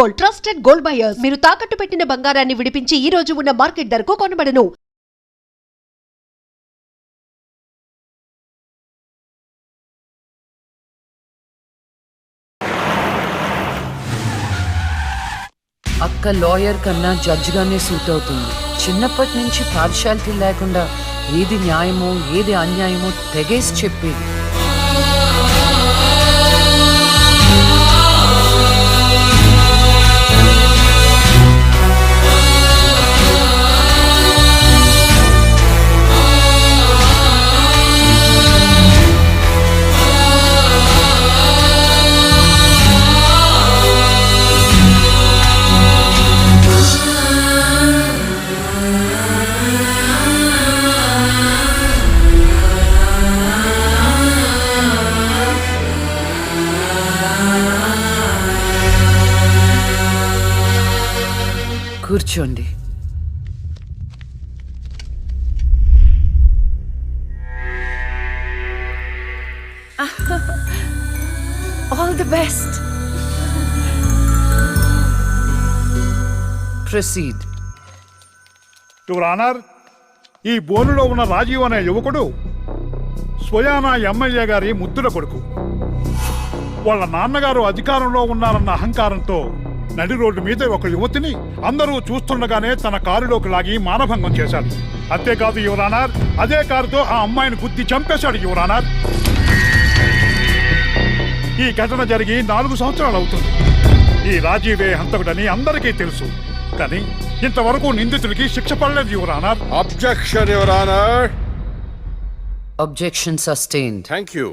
Gold, trusted gold buyers. మీరు తాకట్టు పెట్టిన బంగారాన్ని విడిపించి ఈ రోజు ఉన్న మార్కెట్ ధరకు కొనబడను. అక్క లాయర్ కన్నా జడ్జిగానే సూట్ అవుతుంది. చిన్నప్పటి నుంచి పార్షాలిటీ లేకుండా ఏది న్యాయమో ఏది అన్యాయమో తెగేసి చెప్పేది. కూర్చోండి. All the best. Proceed. Your honour, ఈ బోనులో ఉన్న రాజీవ్ అనే యువకుడు స్వయానా ఎమ్మెల్యే గారి ముద్దుల కొడుకు. వాళ్ళ నాన్నగారు అధికారంలో ఉన్నారన్న అహంకారంతో నడి రోడ్డు మీద ఒక యువతిని అందరూ చూస్తుండగానే తన కారులోకి లాగి మానభంగం చేశాడు. అంతేకాదు యువర్ ఆనర్, అదే కారుతో ఆ అమ్మాయిని గుద్ది చంపేశాడు యువర్ ఆనర్. ఈ ఘటన జరిగి 4 సంవత్సరాలు అవుతుంది. ఈ రాజీవే హంతకుడని అందరికీ తెలుసు, కానీ ఇంతవరకు నిందితుడికి శిక్ష పడలేదు your honour. Objection your honour. Objection sustained. Thank you.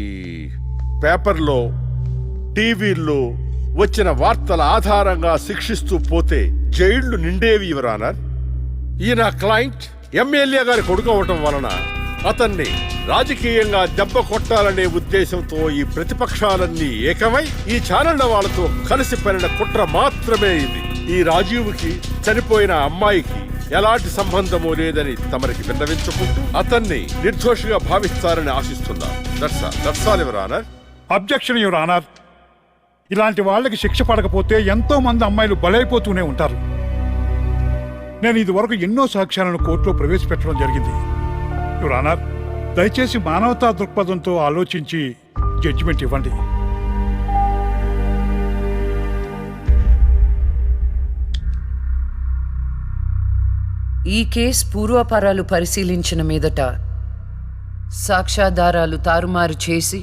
ఈ పేపర్లో టీవీల్లో వచ్చిన వార్తల ఆధారంగా శిక్షిస్తూ పోతే జైళ్లు నిండేవి యువర్ ఆనర్. ఈయన క్లయింట్ ఎమ్మెల్యే గారి కొడుకు అవటం వలన అతన్ని రాజకీయంగా దెబ్బ కొట్టాలనే ఉద్దేశంతో ఈ ప్రతిపక్షాలన్నీ ఏకమై ఈ ఛానళ్ల వాళ్ళతో కలిసి పడిన కుట్ర మాత్రమే ఇది. ఈ రాజీవ్కి చనిపోయిన అమ్మాయికి ఎలాంటి సంబంధమూ లేదని తమరికి విన్నవించుకుంటూ అతన్ని నిర్దోషిగా భావిస్తారని ఆశిస్తున్నారు. That's all your honour. Objection your honour. ఇలాంటి వాళ్ళకి శిక్ష పడకపోతే ఎంతో మంది అమ్మాయిలు బలైపోతూనే ఉంటారు. నేను ఇదివరకు ఎన్నో సాక్ష్యాలను కోర్టులో ప్రవేశపెట్టడం జరిగింది యువర్ ఆనర్. దయచేసి మానవతా దృక్పథంతో ఆలోచించి జడ్జిమెంట్ ఇవ్వండి. ఈ కేసు పూర్వాపరాలు పరిశీలించిన మీదట సాక్ష్యాధారాలు తారుమారు చేసి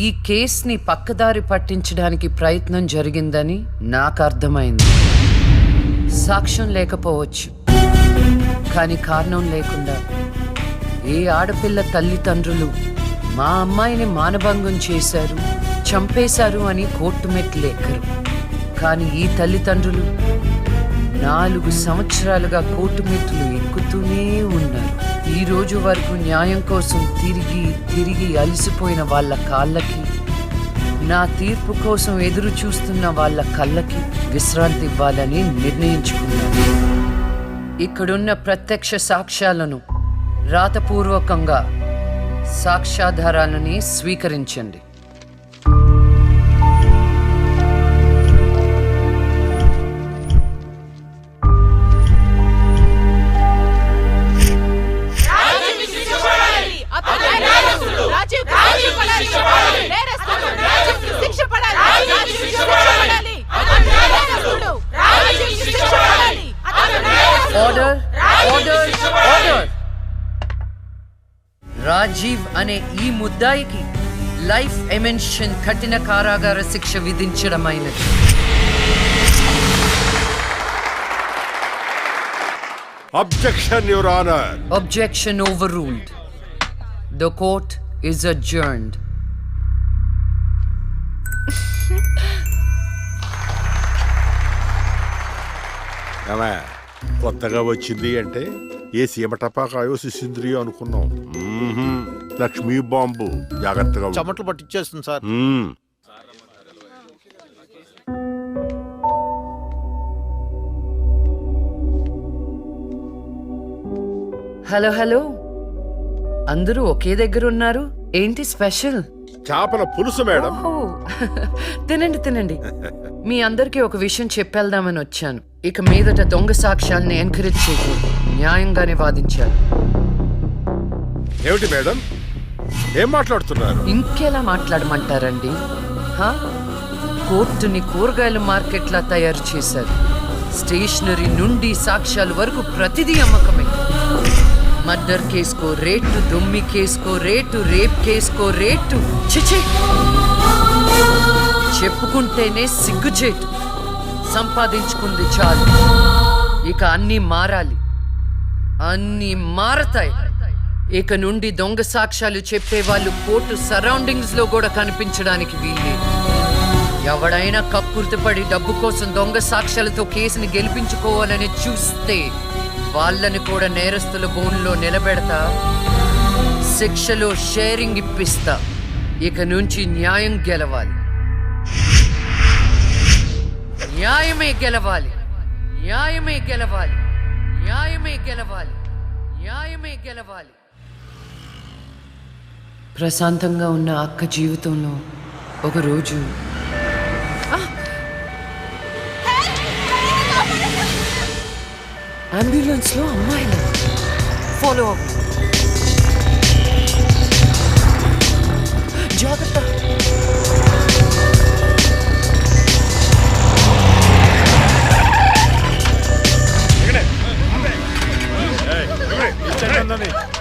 ఈ కేసుని పక్కదారి పట్టించడానికి ప్రయత్నం జరిగిందని నాకు అర్థమైంది. సాక్ష్యం లేకపోవచ్చు, కానీ కారణం లేకుండా ఏ ఆడపిల్ల తల్లిదండ్రులు మా అమ్మాయిని మానభంగం చేశారు, చంపేశారు అని కోర్టు మెట్లు ఎక్కరు. కానీ ఈ తల్లిదండ్రులు 4 సంవత్సరాలుగా కోర్టు మెట్లు ఎక్కుతూనే ఉన్నారు. ఈ రోజు వరకు న్యాయం కోసం తిరిగి తిరిగి అలసిపోయిన వాళ్ళ కాళ్ళకి, నా తీర్పు కోసం ఎదురు చూస్తున్న వాళ్ళ కళ్ళకి విశ్రాంతి ఇవ్వాలని నిర్ణయించుకున్నాను. ఇక్కడున్న ప్రత్యక్ష సాక్ష్యాలను రాతపూర్వకంగా సాక్ష్యాధారాలని స్వీకరించండి. రాజీవ్ అనే ఈ ముద్దాయికి లైఫ్ ఎమెన్షన్ కఠిన కారాగార శిక్ష విధించడమైనది. Objection your honour. Objection overruled. The court is adjourned. కొత్తగా వచ్చింది అంటే ఏ సీమ టపాకాయో సిసింద్రియో అనుకున్నాం. లక్ష్మీ బాంబు. జాగ్రత్తగా చెమటలు పట్టించేస్తుంది సార్. హలో హలో, అందరూ ఒకే దగ్గర ఉన్నారు. ఏంటి స్పెషల్? చేపల పులుసు మేడం. తినండి తినండి. మీ అందరికీ ఒక విషయం చెప్పేద్దామని వచ్చాను. ఇక మీదట దొంగ సాక్ష్యాలని ఎంకరేజ్ చేయకూడదు. న్యాయంగానే వాదించారు. ఏమిటి మేడం, ఏం మాట్లాడుతున్నారు? ఇంకెలా మాట్లాడమంటారండి? హా? కోర్టుని కూరగాయల మార్కెట్లా తయారు చేశారు. స్టేషనరీ నుండి సాక్ష్యాల వరకు ప్రతిదీ అమ్మకమే. మర్డర్ కేసుకో రేటు, దొమ్మి కేసుకో రేటు, రేప్ కేసుకో రేటు. చిచి, చెప్పుకుంటేనే సిగ్గుచేటు. సంపాదించుకుంది చాలు, ఇక అన్నీ మారాలి. అన్నీ మారతాయి. ఇక నుండి దొంగ సాక్ష్యాలు చెప్పేవాళ్ళు కోర్టు సరౌండింగ్స్ లో కూడా కనిపించడానికి వీల్లేదు. ఎవడైనా కక్కుర్తిపడి డబ్బు కోసం దొంగ సాక్ష్యాలతో కేసుని గెలిపించుకోవాలని చూస్తే వాళ్ళని కూడా నేరస్తుల బోన్లో నిలబెడతా, శిక్షలో షేరింగ్ ఇప్పిస్తా. ఇక నుంచి న్యాయం గెలవాలి. న్యాయమే గెలవాలి. న్యాయమే గెలవాలి. న్యాయమే గెలవాలి. న్యాయమే గెలవాలి. ప్రశాంతంగా ఉన్న అక్క జీవితంలో ఒకరోజు అంబులెన్స్ లో అమ్మాయిల ఫాలో అప్. జాగ్రత్త.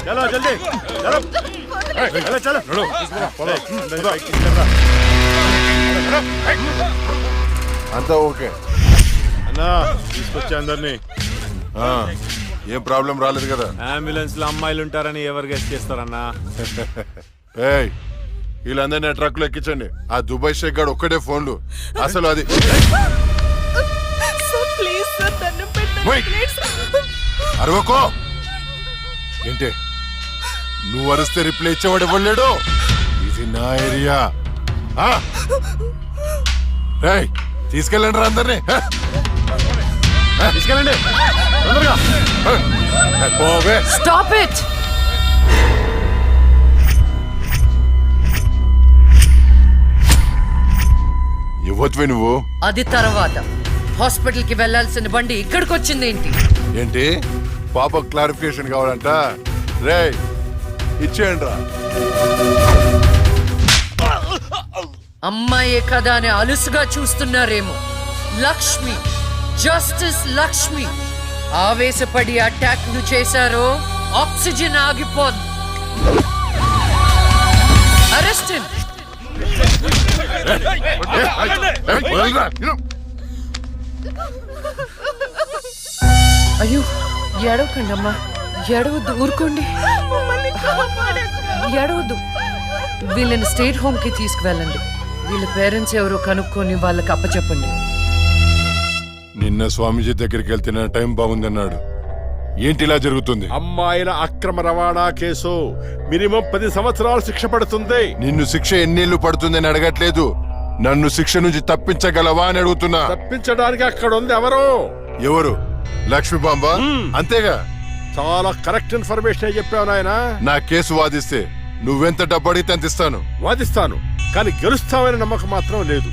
చలో జల్దీ చలో చలో. అంతా ఓకే అన్నా, తీసుకొచ్చే అందరినీ. ఏం ప్రాబ్లం రాలేదు కదా? అంబులెన్స్ లో అమ్మాయిలు ఉంటారని ఎవరు గెస్ట్ చేస్తారన్నా? ఏయ్, వీళ్ళందరినీ ట్రక్ లో ఎక్కించండి. ఆ దుబాయ్ షేక్ గాడు ఒక్కడే ఫోన్లు. అసలు అది అరవకో ఏంటే, నువ్వు అరిస్తే రిప్లై ఇచ్చేవాడు ఇవ్వలేడు. ఇది నా ఏరియా. తీసుకెళ్ళండి రా అందరినీ. తీసుకెళ్ళండి. Stop it. ఇవ్వచ్చువే నువ్వు. అది తర్వాత. హాస్పిటల్ కి వెళ్లాల్సిన బండి ఇక్కడికి వచ్చింది ఏంటి? ఏంటి పాప క్లారిఫికేషన్ కావాలంట? రే ఇచ్చేయండి రా. అమ్మాయే కదా అని అలుసుగా చూస్తున్నారేమో. లక్ష్మి, జస్టిస్ లక్ష్మి ఆవేశపడి అటాక్ ను చేశారో ఆక్సిజన్ ఆగిపోదు. Arrest him. అయ్యో, ఏడవకండి అమ్మా, ఏడవద్దు, ఊరుకోండి, ఏడవద్దు. వీళ్ళని స్టేట్ హోమ్ కి తీసుకువెళ్ళండి. వీళ్ళ పేరెంట్స్ ఎవరో కనుక్కొని వాళ్ళకి అప్పచెప్పండి. నిన్న స్వామీజీ దగ్గరికి వెళ్తున్న టైం బాగుందన్నాడు. ఏంటి ఇలా జరుగుతుంది? అమ్మాయిల అక్రమ రవాణా కేసు మినిమం 10 సంవత్సరాలు శిక్ష పడుతుంది. నిన్ను శిక్ష ఎన్నేళ్లు పడుతుందని అడగట్లేదు, నన్ను శిక్ష నుంచి తప్పించగలవా అని అడుగుతున్నా. తప్పించడానికి అక్కడ ఉంది ఎవరు? ఎవరు? లక్ష్మీ బాంబ. అంతేగా? చాలా కరెక్ట్ ఇన్ఫర్మేషన్ చెప్పావు నాయన. నా కేసు వాదిస్తే నువ్వెంత డబ్బు అడిగితే అంత ఇస్తాను. వాదిస్తాను, కానీ గెలుస్తావని నమ్మకం మాత్రం లేదు.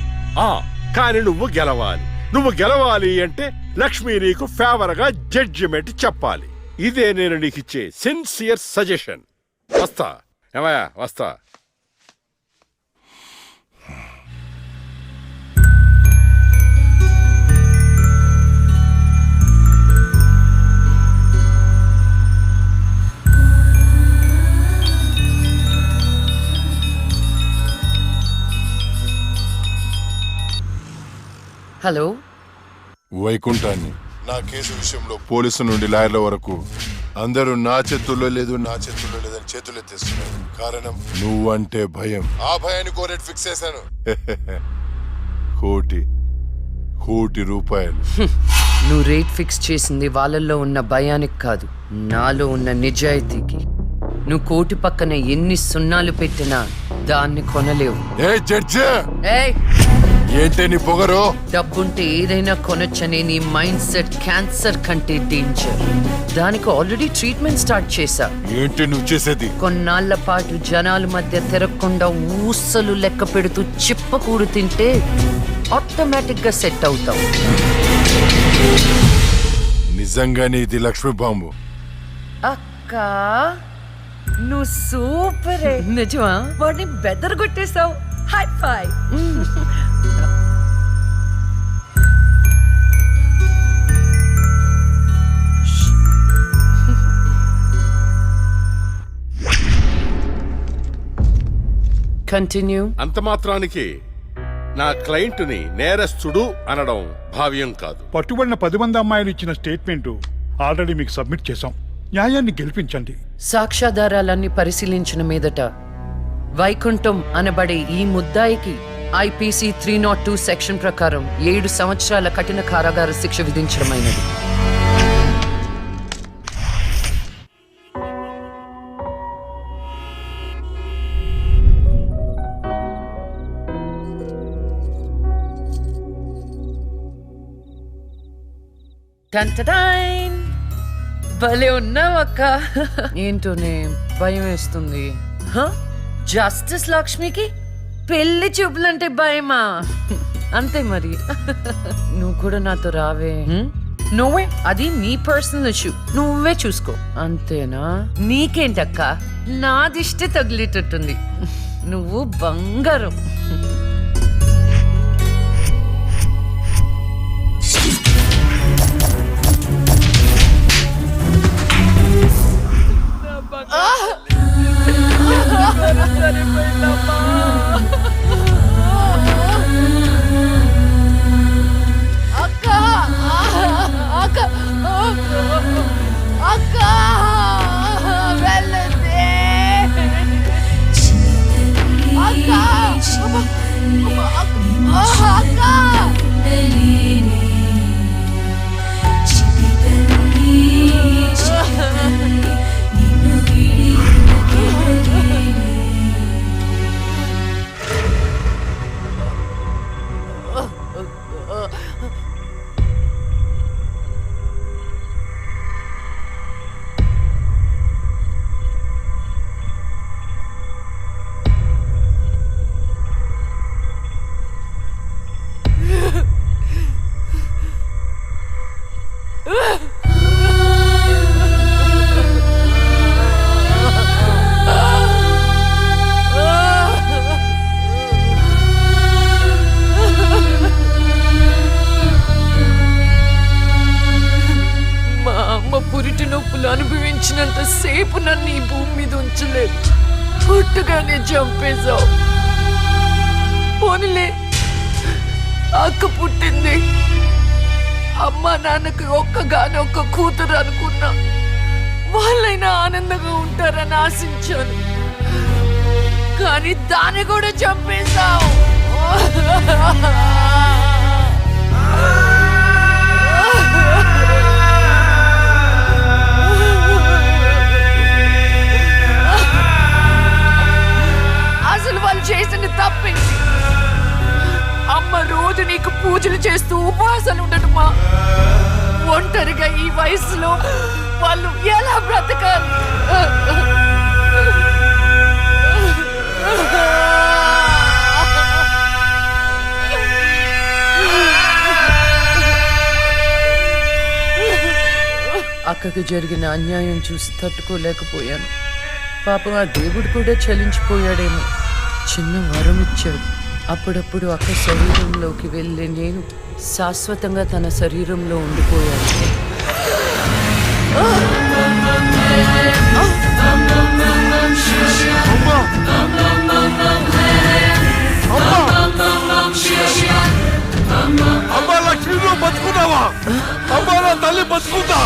కానీ నువ్వు గెలవాలి. నువ్వు గెలవాలి అంటే లక్ష్మి నీకు ఫేవర్ గా జడ్జిమెంట్ చెప్పాలి. ఇదే నేను నీకు ఇచ్చే సిన్సియర్ సజెషన్. వస్తా ఏమయ్యా, వస్తా. హలో, వైకుంఠాన్ని. నా కేసు విషయంలో పోలీసు నుండి లాయర్ల వరకు అందరూ నా చేతుల్లో లేదు, నా చేతుల్లో లేదని చేతులు ఎత్తేస్తున్నారు. కారణం నువ్వంటే భయం. ఆ భయాన్ని కోరేట్ ఫిక్స్ చేశాను. కోటి రూపాయలు. నువ్వు రేట్ ఫిక్స్ చేసింది వాళ్ళల్లో ఉన్న భయానికి కాదు, నాలో ఉన్న నిజాయితీకి. నువ్వు కోటి పక్కన ఎన్ని సున్నాలు పెట్టినా దాన్ని కొనలేవు. ఏ జడ్జి, ఏయ్ ఏంటే నీ పొగరు? డబ్బుంటే ఏదైనా కొనొచ్చనే నీ మైండ్ సెట్ క్యాన్సర్ కంటే డేంజర్. దానికి ఆల్రెడీ ట్రీట్మెంట్ స్టార్ట్ చేశా. ఏంటి నువ్వు చేసేది? కొన్నాళ్ల పాటు జనాల మధ్య తిరగకుండా ఊసలు లెక్క పెడుతూ చిప్పకూడు తింటే ఆటోమేటిక్ గా సెట్ అవుతావు. నిజంగానే ఇది లక్ష్మీ బాంబు. అక్క నువ్వు సూపరే. నిజమా? వాడిని బెదర్ కొట్టేశావు. హై ఫై. కంటిన్యూ. అంత మాత్రానికి నా క్లయింట్ని నేరస్తుడు అనడం భావ్యం కాదు. పట్టుబడిన 10 మంది అమ్మాయిలు ఇచ్చిన స్టేట్మెంట్ ఆల్రెడీ మీకు సబ్మిట్ చేశాం. న్యాయాన్ని గెలిపించండి. సాక్ష్యాధారాలన్నీ పరిశీలించిన మీదట వైకుంఠం అనబడే ఈ ముద్దాయికి ఐపీసీ 302 సెక్షన్ ప్రకారం 7 సంవత్సరాల కఠిన కారాగార శిక్ష విధించడమైనది. టంటడైన్! భలే ఉన్నావు అక్క. ఏంటోనే భయం వేస్తుంది. జస్టిస్ లక్ష్మికి పెళ్లి చూపులంటే భయమా? అంతే మరి. నువ్వు కూడా నాతో రావే. నువ్వే, అది నీ పర్సనల్ ఇష్యూ, నువ్వే చూసుకో. అంతేనా? నీకేంటక్క, నా దిష్టి తగిలేటట్టుంది. నువ్వు బంగారం. అనుభవించినంత సేపు నన్ను ఈ భూమి మీద ఉంచలేదు. పుట్టగానే చంపేశావు. పోనీలే, అక్క పుట్టింది. అమ్మ నాన్నకి ఒక్క కూతురు అనుకున్నా. వాళ్ళైనా ఆనందంగా ఉంటారని ఆశించాను. కానీ దాన్ని కూడా చంపేశావు. అసలు వాళ్ళు చేసిన తప్పేంటి? అమ్మ రోజు నీకు పూజలు చేస్తూ ఉపవాసాలు ఉండటమా? ఒంటరిగా ఈ వయసులో వాళ్ళు ఎలా బ్రతకాలి? అక్కకు జరిగిన అన్యాయం చూసి తట్టుకోలేకపోయాను. పాపం ఆ దేవుడు కూడా చలించిపోయాడేమో. చిన్న వరం ఇచ్చాడు. అప్పుడప్పుడు అక్క శరీరంలోకి వెళ్ళే నేను శాశ్వతంగా తన శరీరంలో ఉండిపోయాను. అమ్మా లక్ష్మి, నువ్వు బతుకున్నావా? అమ్మా నా తల్లి బతుకుందా?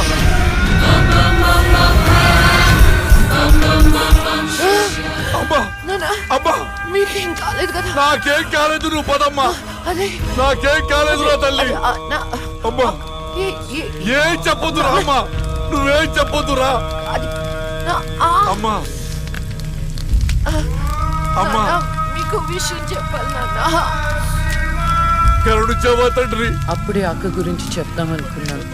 అమ్మా మీకేం కాలేదు కదా? నాకేం కాలేదు, నువ్వు పదమ్మా. నాకేం కాలేదు నా తల్లి. అమ్మా ఏం చెప్పొద్దురా అమ్మా, నువ్వేం చెప్పొద్దురా అమ్మా. అమ్మా మీకు విషయం చెప్పాలి నాన్న. కరుణించావా తండ్రి? అప్పుడే అక్క గురించి చెప్తామనుకున్నాను.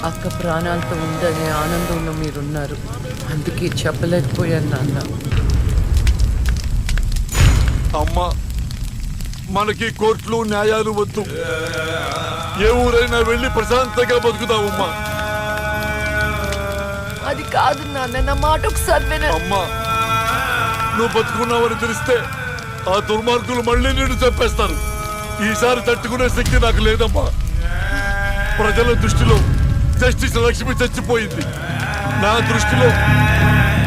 అక్క ప్రాణాలతో ఉందనే ఆనందంలో మీరున్నారు. అందుకే చెప్పలేకపోయాను నాన్న. అమ్మా, మనకి కోర్టులు న్యాయాలు వద్దు. ఏ ఊరైనా వెళ్ళి ప్రశాంతంగా బతుకుతావమ్మా. అది కాదు నాన్న, నా మాట ఒకసారి వినండి. అమ్మా, నువ్వు బతుకున్నావని తెలిస్తే ఆ దుర్మార్గులు మళ్ళీ నిన్ను చంపేస్తారు. ఈసారి తట్టుకునే శక్తి నాకు లేదమ్మా. ప్రజల దృష్టిలో జస్టిస్ లక్ష్మి చచ్చిపోయింది. నా దృష్టిలో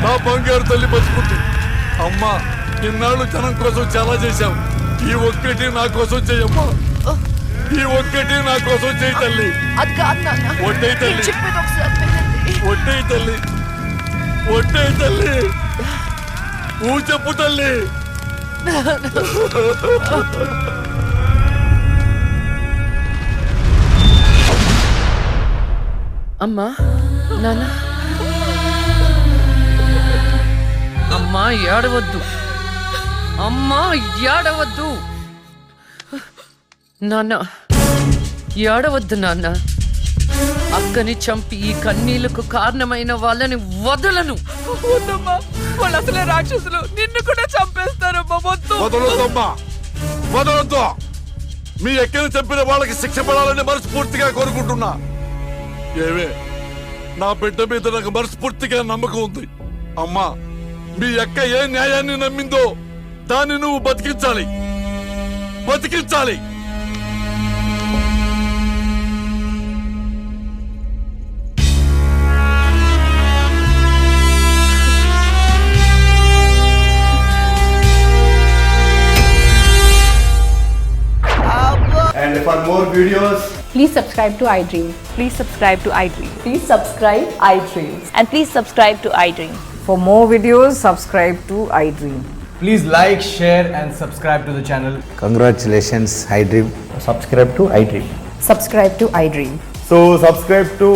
నా బంగారు తల్లి బతుకుంది. అమ్మా, ఇన్నాళ్ళు జనం కోసం చాలా చేశావు. ఈ ఒక్కటి నా కోసం చెయ్యమ్మా. ఈ ఒక్కటి నా కోసం చెయ్యి తల్లి. అది కాదు నాన్న, ఒట్టేయి తల్లి. నేను చెప్పేది ఒకసారి వినండి. ఒట్టేయి తల్లి. ఒట్టేయి తల్లి. ఊ చెప్పు తల్లి. అమ్మా, నాన్న, అమ్మా ఏడవద్దు. అమ్మా ఏడవద్దు. నాన్న ఏడవద్దు నాన్న. అక్కని చంపి ఈ కన్నీళ్లకు కారణమైన వాళ్ళని వదలను. వద్దమ్మా, వాళ్ళు అసలే రాక్షసులు, నిన్ను కూడా చంపేస్తారమ్మా. వద్దు. వదలొద్దమ్మా, వదలొద్దు. మీ ఎక్కని చంపిన వాళ్ళకి శిక్ష పడాలని మనస్ఫూర్తిగా కోరుకుంటున్నా. ఏవే, నా బిడ్డ మీద నాకు మనస్ఫూర్తిగా నమ్మకం ఉంది. అమ్మా, మీ అక్క ఏ న్యాయాన్ని నమ్మిందో దాన్ని నువ్వు బతికించాలి, బతికించాలి. And for more videos, Please subscribe to iDream. Please subscribe to iDream. Please subscribe iDream. And please subscribe to iDream. For more videos, subscribe to iDream. please like, share, and subscribe to the channel. Congratulations, iDream. Subscribe to iDream. Subscribe to iDream. So, subscribe to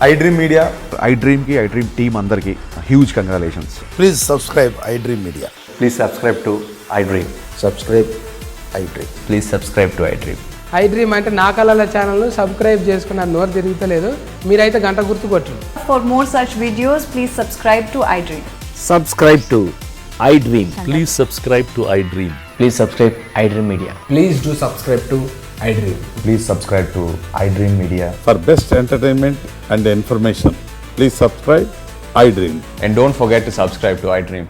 iDream Media. iDream ki iDream team అందరికి huge congratulations. Please subscribe iDream Media. Please subscribe to iDream. Subscribe iDream. Please subscribe to iDream. iDream అంటే నా కళల ఛానల్ను subscribe చేసుకున్న నోరు తిరుగుతలేదు. మీరైతే గంట గుర్తు కొట్టండి. For more such videos, please subscribe to iDream. Subscribe to iDream. Please subscribe to iDream. Please subscribe iDream Media. Please do subscribe to iDream. Please subscribe to iDream Media. For best entertainment and information, please subscribe iDream. And don't forget to subscribe to iDream.